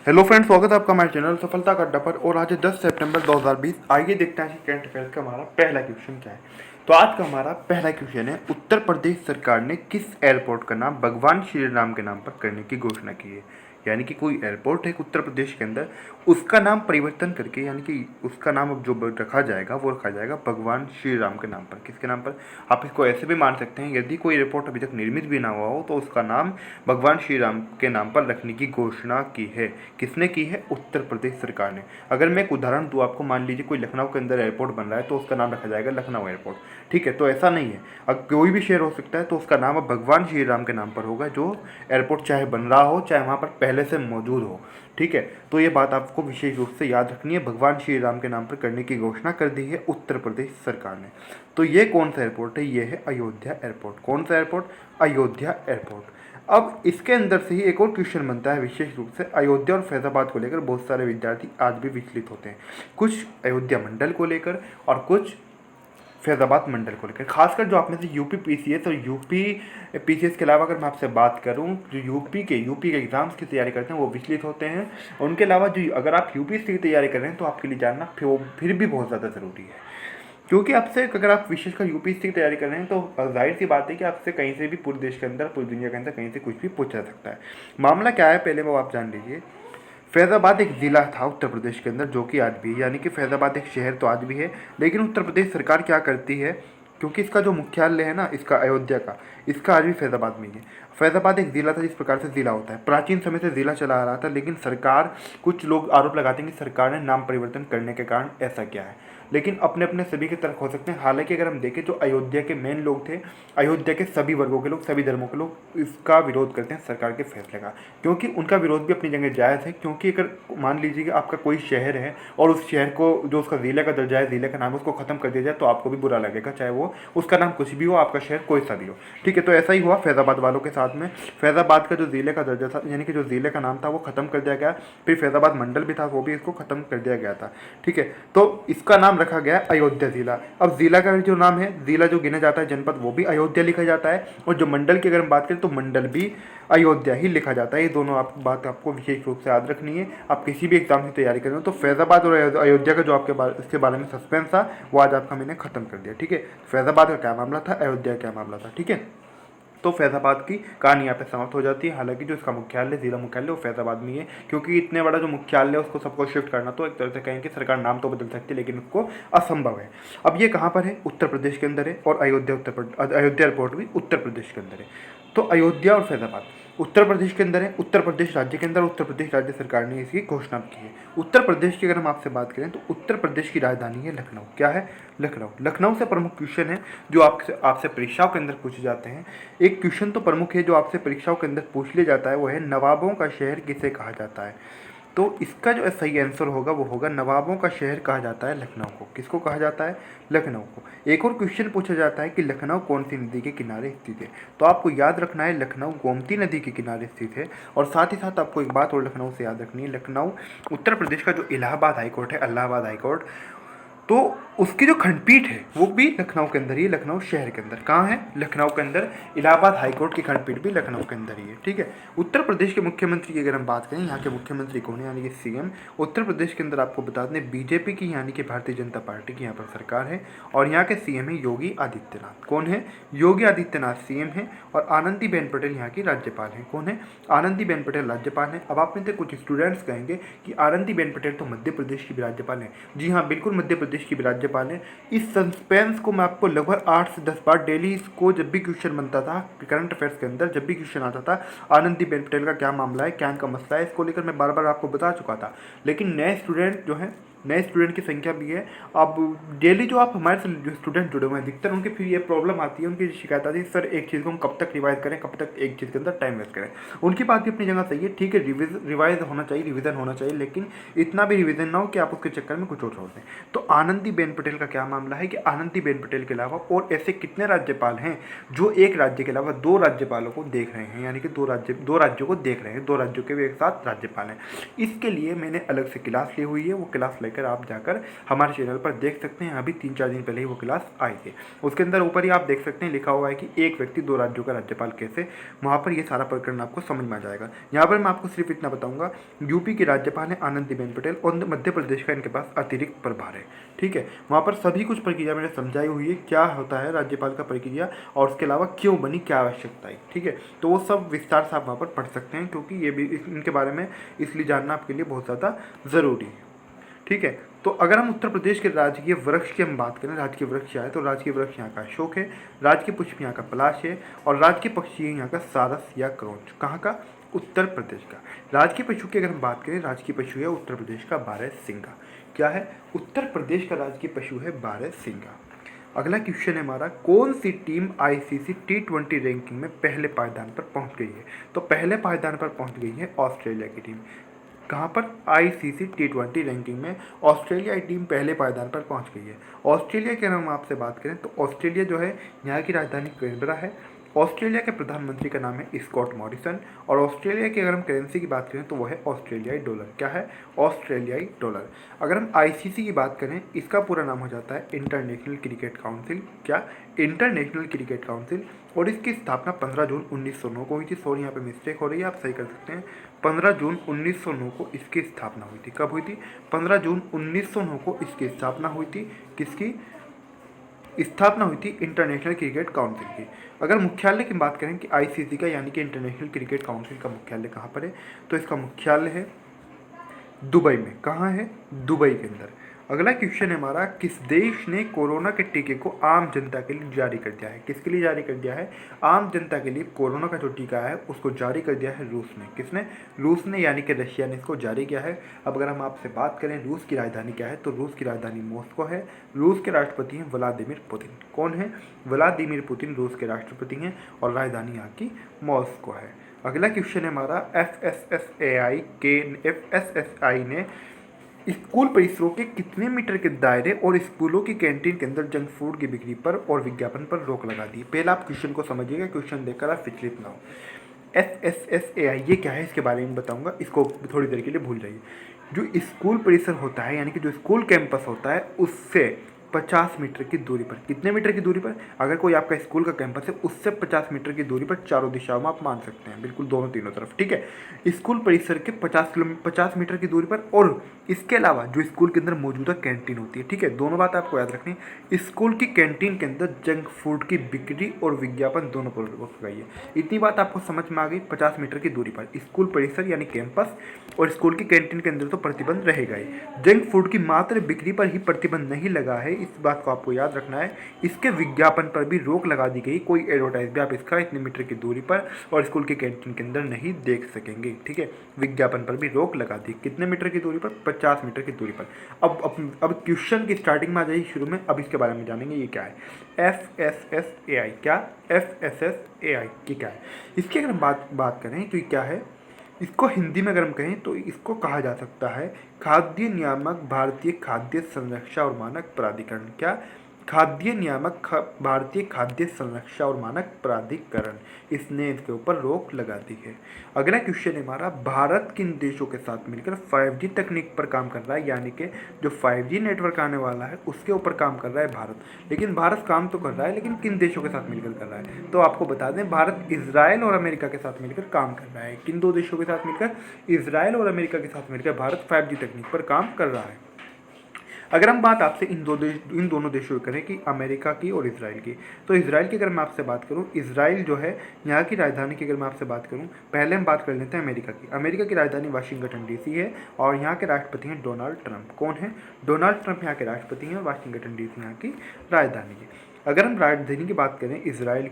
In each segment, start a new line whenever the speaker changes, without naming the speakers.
Hello friends, स्वागत है आपका हमारे चैनल सफलता का अड्डा पर। और आज है 10 सितंबर 2020। आइए देखते हैं कि करंट अफेयर्स का हमारा पहला क्वेश्चन क्या है। तो आज का हमारा पहला क्वेश्चन है, उत्तर प्रदेश सरकार ने किस एयरपोर्ट का नाम भगवान श्री राम के नाम पर करने की घोषणा की है। यानी कि कोई एयरपोर्ट है उत्तर प्रदेश के अंदर, उसका नाम परिवर्तन करके, यानी कि उसका नाम अब जो रखा जाएगा वो रखा जाएगा भगवान श्री राम के नाम पर। किसके नाम पर? आप इसको ऐसे भी मान सकते हैं, यदि कोई एयरपोर्ट अभी तक निर्मित भी ना हुआ हो तो उसका नाम भगवान श्री राम के नाम पर रखने की घोषणा की है। किसने की है? उत्तर प्रदेश सरकार ने। अगर मैं एक उदाहरण दूँ आपको, मान लीजिए कोई लखनऊ के अंदर एयरपोर्ट बन रहा है तो उसका नाम रखा जाएगा लखनऊ एयरपोर्ट। ठीक है, तो ऐसा नहीं है, अब कोई भी शहर हो सकता है तो उसका नाम अब भगवान श्री राम के नाम पर होगा, जो एयरपोर्ट चाहे बन रहा हो चाहे वहाँ पर पहले से मौजूद हो। ठीक है, तो ये बात आपको विशेष रूप से याद रखनी है। भगवान श्री राम के नाम पर करने की घोषणा कर दी है उत्तर प्रदेश सरकार ने। तो ये कौन सा एयरपोर्ट है? ये है अयोध्या एयरपोर्ट। कौन सा एयरपोर्ट? अयोध्या एयरपोर्ट। अब इसके अंदर से ही एक और क्वेश्चन बनता है, विशेष रूप से अयोध्या और फैजाबाद को लेकर बहुत सारे विद्यार्थी आज भी विचलित होते हैं। कुछ अयोध्या मंडल को लेकर और कुछ फैजाबाद मंडल को लेकर। खासकर जो आप में से यूपी पीसीएस और यूपी पीसीएस के अलावा अगर मैं आपसे बात करूं, जो यूपी के एग्ज़ाम्स की तैयारी करते हैं वो विचलित होते हैं। उनके अलावा जो अगर आप यूपीएससी की तैयारी कर रहे हैं तो आपके लिए जानना फिर भी बहुत ज़्यादा ज़रूरी है। क्योंकि आपसे अगर आप विशेषकर यूपीएससी की तैयारी कर रहे हैं तो जाहिर सी बात है कि आपसे कहीं से भी पूरे देश के अंदर, पूरी दुनिया के अंदर कहीं से कुछ भी पूछा जा सकता है। मामला क्या है पहले वो आप जान लीजिए। फैज़ाबाद एक ज़िला था उत्तर प्रदेश के अंदर, जो कि आज भी है, यानी कि फैज़ाबाद एक शहर तो आज भी है। लेकिन उत्तर प्रदेश सरकार क्या करती है, क्योंकि इसका जो मुख्यालय है ना, इसका अयोध्या का, इसका आज भी फैज़ाबाद में ही है। फैज़ाबाद एक ज़िला था, जिस प्रकार से ज़िला होता है, प्राचीन समय से ज़िला चला आ रहा था। लेकिन सरकार, कुछ लोग आरोप लगाते हैं कि सरकार ने नाम परिवर्तन करने के कारण ऐसा किया है। लेकिन अपने अपने सभी के तर्क हो सकते हैं। हालांकि अगर हम देखें, जो अयोध्या के मेन लोग थे, अयोध्या के सभी वर्गों के लोग, सभी धर्मों के लोग इसका विरोध करते हैं सरकार के फैसले का, क्योंकि उनका विरोध भी अपनी जगह जायज़ है। क्योंकि अगर मान लीजिए कि आपका कोई शहर है और उस शहर को, जो उसका ज़िले का दर्जा है, ज़िले का नाम है, उसको ख़त्म कर दिया जाए तो आपको भी बुरा लगेगा, चाहे वो उसका नाम कुछ भी हो, आपका शहर कोई सा भी हो। ठीक है, तो ऐसा ही हुआ फैज़ाबाद वालों के साथ में। फैज़ाबाद का जो ज़िले का दर्जा था, यानी कि जो ज़िले का नाम था, वो ख़त्म कर दिया गया। फिर फैज़ाबाद मंडल भी था, वो भी इसको ख़त्म कर दिया गया था। ठीक है, तो इसका नाम रखा गया अयोध्या ज़िला। अब ज़िला का जो नाम है, ज़िला जो गिना जाता है जनपद, वो भी अयोध्या लिखा जाता है। और जो मंडल की अगर हम बात करें तो मंडल भी अयोध्या ही लिखा जाता है। ये दोनों बात आपको विशेष रूप से याद रखनी है। आप किसी भी एग्जाम की तैयारी कर रहे हो तो फैज़ाबाद और अयोध्या का जो इसके बारे में सस्पेंस था वो आज आपका मैंने खत्म कर दिया। ठीक है, फैज़ाबाद का क्या मामला था, अयोध्या का क्या मामला था। ठीक है, तो फैज़ाबाद की कहानी यहाँ पे समाप्त हो जाती है। हालांकि जो इसका मुख्यालय, जिला मुख्यालय, वो फैज़ाबाद में ही है। क्योंकि इतने बड़ा जो मुख्यालय है उसको सबको शिफ्ट करना, तो एक तरह से कहें कि सरकार नाम तो बदल सकती है लेकिन उसको असंभव है। अब ये कहाँ पर है? उत्तर प्रदेश के अंदर है। और अयोध्या एयरपोर्ट भी उत्तर प्रदेश के अंदर है। तो अयोध्या और फैज़ाबाद उत्तर प्रदेश के अंदर है। उत्तर प्रदेश राज्य के अंदर उत्तर प्रदेश राज्य सरकार ने इसकी घोषणा की है। उत्तर प्रदेश की अगर हम आपसे बात करें तो उत्तर प्रदेश की राजधानी है लखनऊ। क्या है? लखनऊ। लखनऊ से प्रमुख क्वेश्चन है जो आपसे परीक्षाओं के अंदर पूछे जाते हैं। एक क्वेश्चन तो प्रमुख है जो आपसे परीक्षाओं के अंदर पूछ लिया जाता है, वो है नवाबों का शहर किसे कहा जाता है। तो इसका जो सही आंसर होगा वो होगा नवाबों का शहर कहा जाता है लखनऊ को। किसको कहा जाता है? लखनऊ को। एक और क्वेश्चन पूछा जाता है कि लखनऊ कौन सी नदी के किनारे स्थित है। तो आपको याद रखना है लखनऊ गोमती नदी के किनारे स्थित है। और साथ ही साथ आपको एक बात और लखनऊ से याद रखनी है, लखनऊ उत्तर प्रदेश का जो इलाहाबाद हाईकोर्ट है, इलाहाबाद हाईकोर्ट, तो उसकी जो खंडपीठ है वो भी लखनऊ के अंदर ही है, लखनऊ शहर के अंदर। कहाँ है? लखनऊ के अंदर। इलाहाबाद हाईकोर्ट की खंडपीठ भी लखनऊ के अंदर ही है। ठीक है, उत्तर प्रदेश के मुख्यमंत्री की अगर हम बात करें, यहाँ के मुख्यमंत्री कौन है, यानी कि सीएम। उत्तर प्रदेश के अंदर आपको बता दें बीजेपी की, यानी कि भारतीय जनता पार्टी की यहाँ पर सरकार है। और यहाँ के सीएम है योगी आदित्यनाथ। कौन है? योगी आदित्यनाथ सीएम है। और आनंदीबेन पटेल यहाँ की राज्यपाल हैं। कौन है? आनंदीबेन पटेल राज्यपाल हैं। अब आप में से कुछ स्टूडेंट्स कहेंगे कि आनंदीबेन पटेल तो मध्य प्रदेश की भी राज्यपाल हैं। जी हाँ, बिल्कुल मध्य प्रदेश की भी राज्यपाल है। इस सस्पेंस को मैं आपको लगभग 8 से 10 बार डेली, इसको जब भी क्वेश्चन बनता था करंट अफेयर्स के अंदर, जब भी क्वेश्चन आता था आनंदीबेन पटेल का क्या मामला है, क्या इनका मसला है, इसको लेकर मैं बार बार आपको बता चुका था। लेकिन नए स्टूडेंट जो हैं, नए स्टूडेंट की संख्या भी है। अब डेली जो आप हमारे से जो स्टूडेंट जुड़े हुए हैं अधिकतर, उनकी फिर ये प्रॉब्लम आती है, उनकी शिकायत आती है, सर एक चीज़ को हम कब तक रिवाइज करें, कब तक एक चीज़ के अंदर टाइम वेस्ट करें। उनकी बात भी अपनी जगह सही है। ठीक है, रिवाइज होना चाहिए, रिविजन होना चाहिए, लेकिन इतना भी रिविजन ना हो कि आप उसके चक्कर में कुछ और छोड़ दें। तो आनंदीबेन पटेल का क्या मामला है कि आनंदीबेन पटेल के अलावा और ऐसे कितने राज्यपाल हैं जो एक राज्य के अलावा 2 राज्यपालों को देख रहे हैं, यानी कि 2 राज्यों को देख रहे हैं, 2 राज्यों के भी एक साथ राज्यपाल हैं। इसके लिए मैंने अलग से क्लास ली हुई है, वो क्लास कर आप जाकर हमारे चैनल पर देख सकते हैं। अभी 3-4 दिन पहले ही वो क्लास आई थी। उसके अंदर ऊपर ही आप देख सकते हैं लिखा हुआ है कि एक व्यक्ति 2 राज्यों का राज्यपाल कैसे, वहाँ पर ये सारा प्रकरण आपको समझ में आ जाएगा। यहाँ पर मैं आपको सिर्फ इतना बताऊंगा, यूपी की राज्यपाल है आनंदीबेन पटेल और मध्य प्रदेश का इनके पास अतिरिक्त प्रभार है। ठीक है, वहाँ पर सभी कुछ प्रक्रिया मैंने समझाई हुई है, क्या होता है राज्यपाल का प्रक्रिया और उसके अलावा क्यों बनी, क्या आवश्यकता है। ठीक है, तो वो सब विस्तार से आप वहाँ पर पढ़ सकते हैं, क्योंकि ये भी इनके बारे में इसलिए जानना आपके लिए बहुत ज़्यादा ज़रूरी है। ठीक है, तो अगर हम उत्तर प्रदेश के राजकीय वृक्ष की हम बात करें, राजकीय वृक्ष क्या है, तो राजकीय वृक्ष यहाँ का अशोक है, राजकीय पुष्प यहाँ का पलाश है और राजकीय पक्षी है यहाँ का सारस या क्रौंच। कहाँ का? उत्तर प्रदेश का। राजकीय पशु की अगर हम बात करें, राजकीय पशु है उत्तर प्रदेश का बारहसिंगा। क्या है? उत्तर प्रदेश का राजकीय पशु है बारहसिंगा। अगला क्वेश्चन है हमारा, कौन सी टीम आईसीसी T20 रैंकिंग में पहले पायदान पर पहुंच गई है? तो पहले पायदान पर पहुंच गई है ऑस्ट्रेलिया की टीम। कहाँ पर? आईसीसी T20 रैंकिंग में ऑस्ट्रेलिया की टीम पहले पायदान पर पहुंच गई है। ऑस्ट्रेलिया के हम आपसे बात करें तो ऑस्ट्रेलिया जो है यहाँ की राजधानी कैनबरा है। ऑस्ट्रेलिया के प्रधानमंत्री का नाम है स्कॉट मॉरिसन और ऑस्ट्रेलिया की अगर हम करेंसी की बात करें तो वो है ऑस्ट्रेलियाई डॉलर। क्या है? ऑस्ट्रेलियाई डॉलर। अगर हम आईसीसी की बात करें, इसका पूरा नाम हो जाता है इंटरनेशनल क्रिकेट काउंसिल। क्या? International cricket council. और इसकी स्थापना 15 जून 1909 को हुई थी। सॉरी, यहाँ पे मिस्टेक हो रही है, आप सही कर सकते हैं। 15 जून 1909 को इसकी स्थापना हुई थी। कब हुई थी? 15 जून 1909 को इसकी स्थापना हुई थी। किसकी स्थापना हुई थी? इंटरनेशनल क्रिकेट काउंसिल की। अगर मुख्यालय की बात करें कि आईसीसी का यानी कि इंटरनेशनल क्रिकेट काउंसिल का मुख्यालय कहाँ पर है, तो इसका मुख्यालय है दुबई में। कहाँ है? दुबई के अंदर। अगला क्वेश्चन है हमारा, किस देश ने कोरोना के टीके को आम जनता के लिए जारी कर दिया है? किसके लिए जारी कर दिया है? आम जनता के लिए कोरोना का जो टीका है उसको जारी कर दिया है रूस ने। किसने? रूस ने, यानी कि रशिया ने इसको जारी किया है। अब अगर हम आपसे बात करें रूस की राजधानी क्या है, तो रूस की राजधानी मॉस्को है। रूस के राष्ट्रपति हैं व्लादिमीर पुतिन। कौन है? व्लादिमीर पुतिन रूस के राष्ट्रपति हैं और राजधानी यहाँ की मॉस्को है। अगला क्वेश्चन है हमारा, एफएसएसआई ने स्कूल परिसरों के कितने मीटर के दायरे और स्कूलों की कैंटीन के अंदर जंक फूड की बिक्री पर और विज्ञापन पर रोक लगा दी? पहले आप क्वेश्चन को समझिएगा, क्वेश्चन देखकर आप विचलित ना हो। एफएसएसआई ये क्या है इसके बारे में बताऊंगा, इसको थोड़ी देर के लिए भूल जाइए। जो स्कूल परिसर होता है यानी कि जो स्कूल कैंपस होता है उससे 50 मीटर की दूरी पर, कितने मीटर की दूरी पर? अगर कोई आपका स्कूल का कैंपस है उससे 50 मीटर की दूरी पर चारों दिशाओं में आप मान सकते हैं, बिल्कुल दोनों तीनों तरफ। ठीक है, स्कूल परिसर के 50 मीटर की दूरी पर और इसके अलावा जो स्कूल के अंदर मौजूदा कैंटीन होती है। ठीक है, दोनों बात आपको याद रखनी है। स्कूल की कैंटीन के अंदर जंक फूड की बिक्री और विज्ञापन दोनों पर रोक लगाई है। इतनी बात आपको समझ में आ गई। 50 मीटर की दूरी पर स्कूल परिसर यानी कैंपस और स्कूल की कैंटीन के अंदर तो प्रतिबंध रहेगा ही। जंक फूड की मात्र बिक्री पर ही प्रतिबंध नहीं लगा है, इस बात को आपको याद रखना है। इसके विज्ञापन पर भी रोक लगा दी गई। कोई एडवर्टाइज भी आप इसका इतने मीटर की दूरी पर और स्कूल की कैंटीन के अंदर नहीं देख सकेंगे। ठीक है, विज्ञापन पर भी रोक लगा दी। कितने मीटर की दूरी पर? 50 मीटर की दूरी पर। अब क्वेश्चन की स्टार्टिंग में आ जाइए शुरू में। अब इसके बारे में जानेंगे ये क्या है। एफएसएसएआई। क्या? एफएसएसएआई की क्या है? इसकी अगर हम बात करें तो ये क्या है, इसको हिंदी में अगर हम कहें तो इसको कहा जा सकता है खाद्य नियामक भारतीय खाद्य संरक्षा और मानक प्राधिकरण। क्या? खाद्य नियामक भारतीय खाद्य संरक्षा और मानक प्राधिकरण, इसने इसके ऊपर रोक लगा दी है। अगला क्वेश्चन है हमारा, भारत किन देशों के साथ मिलकर 5G तकनीक पर काम कर रहा है? यानी कि जो 5G नेटवर्क आने वाला है उसके ऊपर काम कर रहा है भारत। लेकिन भारत काम तो कर रहा है, लेकिन किन देशों के साथ मिलकर कर रहा है? तो आपको बता दें, भारत इजराइल और अमेरिका के साथ मिलकर काम कर रहा है। किन दो देशों के साथ मिलकर? इजराइल और अमेरिका के साथ मिलकर भारत 5G तकनीक पर काम कर रहा है। अगर हम बात आपसे इन दोनों देशों की करें कि अमेरिका की और इजराइल की, तो इजराइल की अगर मैं आपसे बात करूं, इजराइल जो है यहाँ की राजधानी की अगर मैं आपसे बात करूं, पहले हम बात कर लेते हैं अमेरिका की। अमेरिका की राजधानी वाशिंगटन डीसी है और यहाँ के राष्ट्रपति हैं डोनाल्ड ट्रंप। कौन है? डोनाल्ड ट्रंप यहाँ के राष्ट्रपति हैं। वाशिंगटन डीसी यहाँ की राजधानी है। अगर हम राजधानी की बात करें इजराइल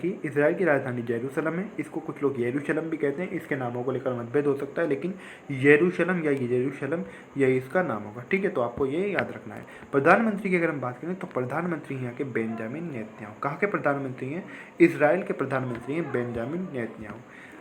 की राजधानी जेरूसलम है। इसको कुछ लोग येरूशलम भी कहते हैं, इसके नामों को लेकर मतभेद हो सकता है, लेकिन येरूशलम या येरूशलम यही इसका नाम होगा। ठीक है, तो आपको ये याद रखना है। प्रधानमंत्री की अगर हम बात करें तो प्रधानमंत्री यहाँ के बेंजामिन नेतन्याहू। कहाँ के प्रधानमंत्री हैं? इजराइल के प्रधानमंत्री हैं बेंजामिन नेतन्याहू।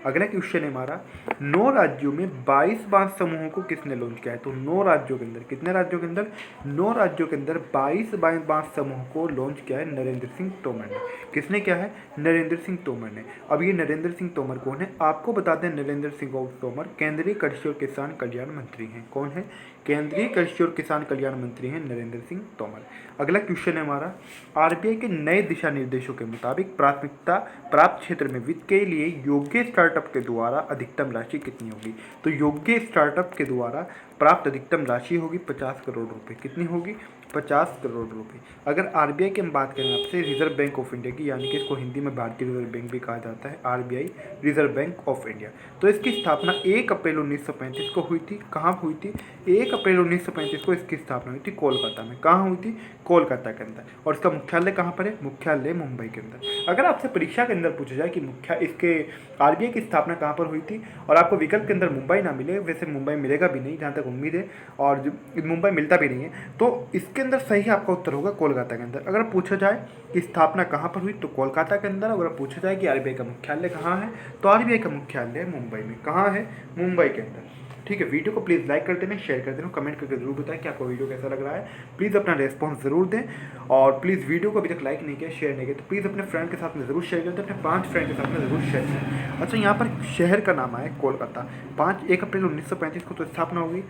अगला क्वेश्चन है हमारा, 9 राज्यों में 22 बांस समूहों को किसने लॉन्च किया है? तो 9 राज्यों के अंदर, कितने राज्यों के अंदर? 9 राज्यों के अंदर 22 बांस समूह को लॉन्च किया है नरेंद्र सिंह तोमर ने। किसने किया है? नरेंद्र सिंह तोमर ने। अब ये नरेंद्र सिंह तोमर कौन है? आपको बता दें, नरेंद्र सिंह तोमर केंद्रीय कृषि और किसान कल्याण मंत्री हैं। कौन है? केंद्रीय कृषि और किसान कल्याण मंत्री हैं नरेंद्र सिंह तोमर। अगला क्वेश्चन है हमारा, आरबीआई के नए दिशा निर्देशों के मुताबिक प्राथमिकता प्राप्त क्षेत्र में वित्त के लिए योग्य स्टार्टअप के द्वारा अधिकतम राशि कितनी होगी? तो योग्य स्टार्टअप के द्वारा प्राप्त अधिकतम राशि होगी 50 करोड़ रुपए। कितनी होगी? 50 करोड़ रुपए। अगर आरबीआई की हम बात करें आपसे, रिजर्व बैंक ऑफ इंडिया की, यानी कि इसको हिंदी में भारतीय रिजर्व बैंक भी कहा जाता है, RBI reserve bank of India, तो इसकी स्थापना 1 अप्रैल 1935 को हुई थी। कहाँ हुई थी? 1 अप्रैल 1935 को इसकी स्थापना हुई थी कोलकाता में। कहाँ हुई थी? कोलकाता के अंदर। और इसका मुख्यालय कहाँ पर है? मुख्यालय मुंबई के अंदर। अगर आपसे परीक्षा के अंदर पूछा जाए कि इसके आरबीआई की स्थापना कहाँ पर हुई थी और आपको विकल्प के अंदर मुंबई ना मिले, वैसे मुंबई मिलेगा भी नहीं जहाँ तक उम्मीद है, और मुंबई मिलता भी नहीं है, तो इसके अंदर सही आपका उत्तर होगा कोलकाता के अंदर। अगर पूछा जाए कि स्थापना कहाँ पर हुई तो कोलकाता के अंदर। अगर पूछा जाए कि आरबीआई का मुख्यालय कहाँ है तो आरबीआई का मुख्यालय मुंबई में। कहाँ है? मुंबई के अंदर। ठीक है, वीडियो को प्लीज़ लाइक कर देना, शेयर कर देना, कमेंट करके जरूर बताएं कि आपको वीडियो कैसा लग रहा है। प्लीज़ अपना रेस्पॉन्स जरूर दें, और प्लीज़ वीडियो को अभी तक लाइक नहीं किया, शेयर नहीं किया, तो प्लीज़ अपने फ्रेंड के साथ में जरूर शेयर करें, अपने 5 फ्रेंड के साथ में जरूर शेयर करें। अच्छा, यहाँ पर शहर का नाम आया कोलकाता। 1 अप्रैल 1935 को तो स्थापना होगी।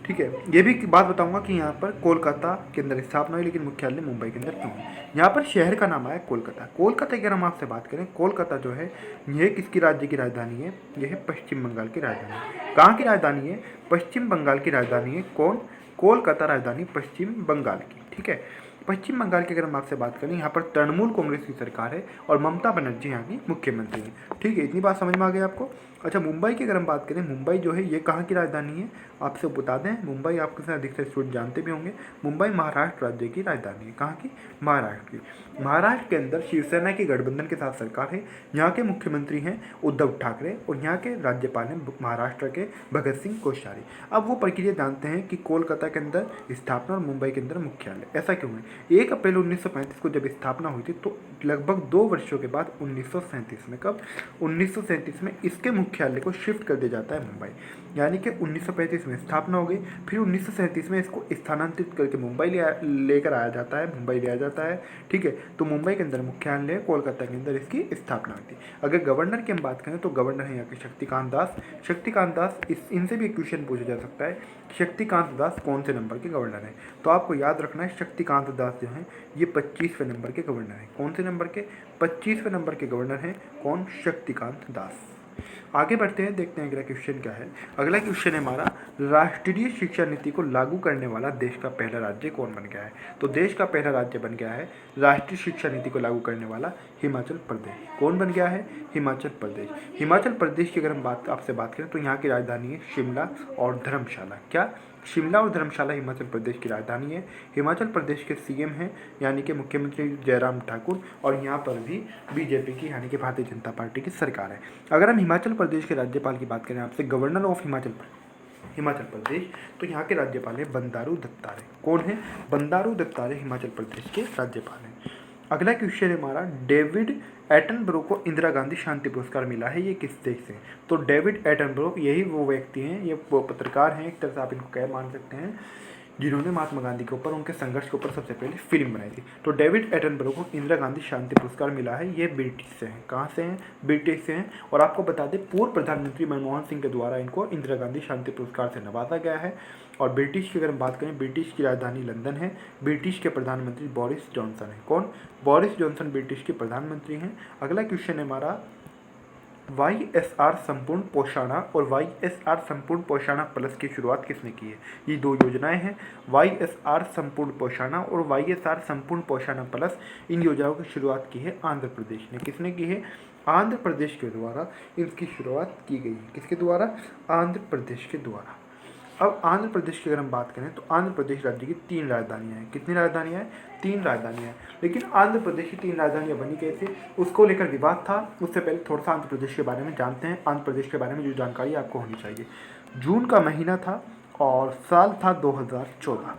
ठीक है, ये भी बात बताऊंगा कि यहाँ पर कोलकाता के अंदर स्थापना हुई, लेकिन मुख्यालय मुंबई के अंदर क्यों है। यहाँ पर शहर का नाम आया कोलकाता। कोलकाता की अगर हम आपसे बात करें, कोलकाता जो है यह किसकी राज्य की राजधानी है? यह है पश्चिम बंगाल की राजधानी। कहाँ की राजधानी है? पश्चिम बंगाल की राजधानी है। कौन? कोलकाता राजधानी पश्चिम बंगाल की। ठीक है, पश्चिम बंगाल की अगर हम आपसे बात करें, यहाँ पर तृणमूल कांग्रेस की सरकार है और ममता बनर्जी यहाँ की मुख्यमंत्री है। ठीक है, इतनी बात समझ में आ गई आपको। अच्छा, मुंबई की अगर हम बात करें, मुंबई जो है ये कहाँ की राजधानी है? आपसे बता दें, मुंबई आपके साथ अधिकतर स्टूडेंट जानते भी होंगे, मुंबई महाराष्ट्र राज्य की राजधानी है। कहाँ की? महाराष्ट्र की। महाराष्ट्र के अंदर शिवसेना की गठबंधन के साथ सरकार है। यहाँ के मुख्यमंत्री हैं उद्धव ठाकरे और यहाँ के राज्यपाल हैं महाराष्ट्र के भगत सिंह कोश्यारी। अब वो प्रक्रिया जानते हैं कि कोलकाता के अंदर स्थापना और मुंबई के अंदर मुख्यालय, ऐसा क्यों है? 1 अप्रैल 1935 को जब स्थापना हुई थी तो लगभग 2 वर्षों के बाद 1937 में, कब? 1937 में इसके मुख्यालय को शिफ्ट कर दिया जाता है मुंबई। यानी कि 1935 में स्थापना हो गई, फिर 1937 में इसको स्थानांतरित करके मुंबई लेकर आया जाता है, मुंबई लिया जाता है। ठीक है, तो मुंबई के अंदर मुख्यालय, कोलकाता के अंदर इसकी स्थापना हुई थी। अगर गवर्नर की हम बात करें तो गवर्नर है यहाँ के शक्तिकांत दास। शक्तिकांत दास, इनसे भी एक क्वेश्चन पूछा जा सकता है, शक्तिकांत दास कौन से नंबर के गवर्नर हैं? तो आपको याद रखना है, शक्तिकांत दास जो हैं ये 25वें नंबर के गवर्नर हैं। कौन से नंबर के? 25वें नंबर के गवर्नर हैं। कौन? शक्तिकांत दास। आगे बढ़ते हैं, देखते हैं अगला क्वेश्चन क्या है। अगला क्वेश्चन है हमारा, राष्ट्रीय शिक्षा नीति को लागू करने वाला देश का पहला राज्य कौन बन गया है? तो देश का पहला राज्य बन गया है राष्ट्रीय शिक्षा नीति को लागू करने वाला हिमाचल प्रदेश। कौन बन गया है? हिमाचल प्रदेश। हिमाचल प्रदेश की अगर हम आपसे बात करें तो यहाँ की राजधानी है शिमला और धर्मशाला। क्या? शिमला और धर्मशाला हिमाचल प्रदेश की राजधानी है। हिमाचल प्रदेश के सीएम हैं यानी कि मुख्यमंत्री जयराम ठाकुर, और यहाँ पर भी बीजेपी की यानी कि भारतीय जनता पार्टी की सरकार है। अगर हम हिमाचल प्रदेश के राज्यपाल की बात करें आपसे, गवर्नर ऑफ हिमाचल प्रदेश, तो यहाँ के राज्यपाल है बंडारू दत्तात्रेय। कौन है? बंडारू दत्तात्रेय हिमाचल प्रदेश के राज्यपाल हैं। अगला क्वेश्चन है हमारा, डेविड एटनबरो को इंदिरा गांधी शांति पुरस्कार मिला है, ये किस देश से? तो डेविड एटनबरो यही वो व्यक्ति हैं, ये वो पत्रकार हैं, एक तरह से आप इनको क्या मान सकते हैं, जिन्होंने महात्मा गांधी के ऊपर, उनके संघर्ष के ऊपर सबसे पहले फिल्म बनाई थी। तो डेविड एटनबरो को इंदिरा गांधी शांति पुरस्कार मिला है, ये ब्रिटिश से हैं। कहाँ से हैं? ब्रिटिश से हैं। और आपको बता दें, पूर्व प्रधानमंत्री मनमोहन सिंह के द्वारा इनको इंदिरा गांधी शांति पुरस्कार से नवाजा गया है। और ब्रिटिश की अगर हम बात करें, ब्रिटिश की राजधानी लंदन है। ब्रिटिश के प्रधानमंत्री बोरिस जॉनसन है। कौन? बोरिस जॉनसन ब्रिटिश के प्रधानमंत्री हैं। अगला क्वेश्चन है हमारा, YSR संपूर्ण पोषाणा और YSR संपूर्ण पोषाणा प्लस की शुरुआत किसने की है? ये 2 योजनाएं हैं, YSR संपूर्ण पोषाणा और YSR संपूर्ण पोषाणा प्लस। इन योजनाओं की शुरुआत की है आंध्र प्रदेश ने। किसने की है? आंध्र प्रदेश के द्वारा इनकी शुरुआत की गई है। किसके द्वारा? आंध्र प्रदेश के द्वारा। अब आंध्र प्रदेश की अगर हम बात करें तो आंध्र प्रदेश राज्य की 3 राजधानियाँ हैं। कितनी राजधानियाँ हैं? 3 राजधानियाँ हैं। लेकिन आंध्र प्रदेश की 3 राजधानियाँ बनी कैसे, उसको लेकर विवाद था। उससे पहले थोड़ा सा आंध्र प्रदेश के बारे में जानते हैं। आंध्र प्रदेश के बारे में जो जानकारी आपको होनी चाहिए, जून का महीना था और साल था 2014।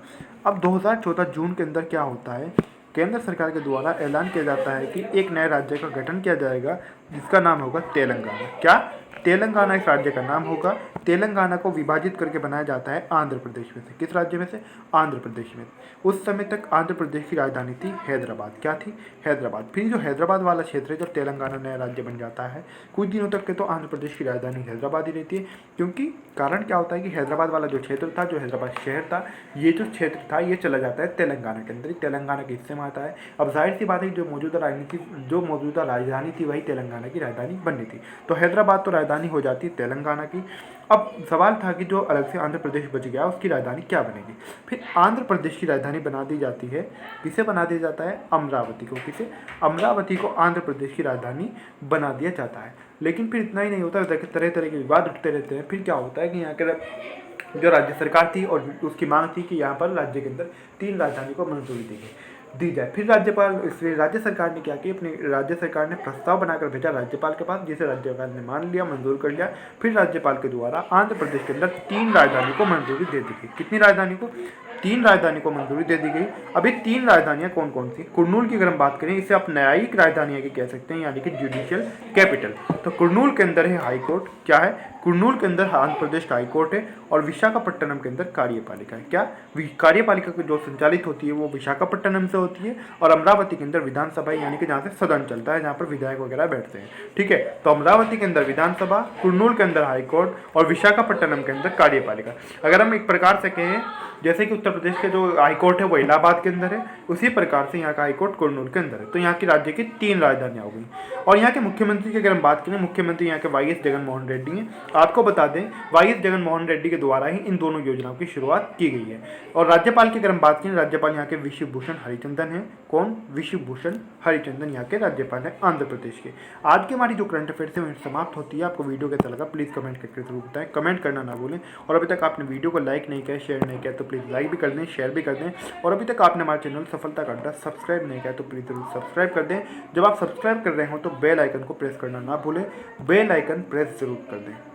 अब 2014 जून के अंदर क्या होता है, केंद्र सरकार के द्वारा ऐलान किया जाता है कि एक नए राज्य का गठन किया जाएगा जिसका नाम होगा तेलंगाना। क्या? तेलंगाना इस राज्य का नाम होगा। तेलंगाना को विभाजित करके बनाया जाता है आंध्र प्रदेश में से। किस राज्य में से? आंध्र प्रदेश में। उस समय तक आंध्र प्रदेश की राजधानी थी हैदराबाद। क्या थी? हैदराबाद। फिर जो हैदराबाद वाला क्षेत्र है, जब तेलंगाना नया राज्य बन जाता है, कुछ दिनों तक के तो आंध्र प्रदेश की राजधानी हैदराबाद ही रहती है, क्योंकि कारण क्या होता है कि हैदराबाद वाला जो क्षेत्र था, जो हैदराबाद शहर था, ये जो क्षेत्र था ये चला जाता है तेलंगाना के अंदर ही, तेलंगाना के हिस्से में आता है। अब जाहिर सी बात है, जो मौजूदा राजधानी थी वही तेलंगाना की राजधानी बननी थी, तो हैदराबाद तो राजधानी हो जाती है तेलंगाना की। अब सवाल था कि जो अलग से आंध्र प्रदेश बच गया उसकी राजधानी क्या बनेगी। फिर आंध्र प्रदेश की राजधानी बना दी जाती है, किसे बना दिया जाता है? अमरावती को। किसे? अमरावती को आंध्र प्रदेश की राजधानी बना दिया जाता है। लेकिन फिर इतना ही नहीं होता, तरह तरह के विवाद उठते रहते हैं। फिर क्या होता है कि यहाँ के जो राज्य सरकार थी और उसकी मांग थी कि यहाँ पर राज्य के अंदर 3 राजधानी को मंजूरी दी जाए। फिर राज्य सरकार ने क्या किया, अपनी राज्य सरकार ने प्रस्ताव बनाकर भेजा राज्यपाल के पास, जिसे राज्यपाल ने मान लिया, मंजूर कर लिया। फिर राज्यपाल के द्वारा आंध्र प्रदेश के अंदर 3 राजधानी को मंजूरी दे दी गई। कितनी राजधानी को? 3 राजधानी को मंजूरी दे दी गई। अभी 3 राजधानियां कौन कौन सी? कुर्नूल की अगर हम बात करें, इसे आप न्यायिक राजधानी की कह सकते हैं, यानी कि जुडिशियल कैपिटल। तो कुर्नूल के अंदर है हाई कोर्ट। क्या है? कुर्नूल के अंदर आंध्र प्रदेश का हाई कोर्ट है, और विशाखापट्टनम के अंदर कार्यपालिका है। क्या? कार्यपालिका जो संचालित होती है वो विशाखापट्टनम से होती है, और अमरावती के अंदर विधानसभा है, यानी कि जहाँ से सदन चलता है, जहाँ पर विधायक वगैरह बैठते हैं। ठीक है, तो अमरावती के अंदर विधानसभा, कुर्नूल के अंदर हाईकोर्ट और विशाखापट्टनम के अंदर कार्यपालिका। अगर हम एक प्रकार से कहें, जैसे कि उत्तर प्रदेश के जो हाईकोर्ट है वो इलाहाबाद के अंदर है, उसी प्रकार से यहाँ का हाईकोर्ट कुर्नूल के अंदर है। तो यहाँ की राज्य की 3 राजधानियाँ हो गई। और यहाँ के मुख्यमंत्री की अगर हम बात करें, मुख्यमंत्री यहाँ के वाई.एस. जगनमोहन रेड्डी हैं। आपको बता दें, वाई.एस. जगनमोहन रेड्डी के द्वारा ही इन दोनों योजनाओं की शुरुआत की गई है। और राज्यपाल की अगर हम बात करें, राज्यपाल यहाँ के विश्वभूषण हरिचंदन हैं। कौन? विश्वभूषण हरिचंदन यहाँ के राज्यपाल हैं आंध्र प्रदेश के। आज की हमारी जो करंट अफेयर्स है वो समाप्त होती है। आपको वीडियो कैसा लगा प्लीज़ कमेंट करके जरूर बताएं, कमेंट करना ना भूलें। और अभी तक आपने वीडियो को लाइक नहीं किया, शेयर नहीं किया, तो प्लीज़ लाइक भी कर दें, शेयर भी कर दें। और अभी तक आपने हमारे चैनल सफलता का अड्डा सब्सक्राइब नहीं किया तो प्लीज़ जरूर सब्सक्राइब कर दें। जब आप सब्सक्राइब कर रहे हो तो बेल आइकन को प्रेस करना ना भूलें, बेल आइकन प्रेस जरूर कर दें।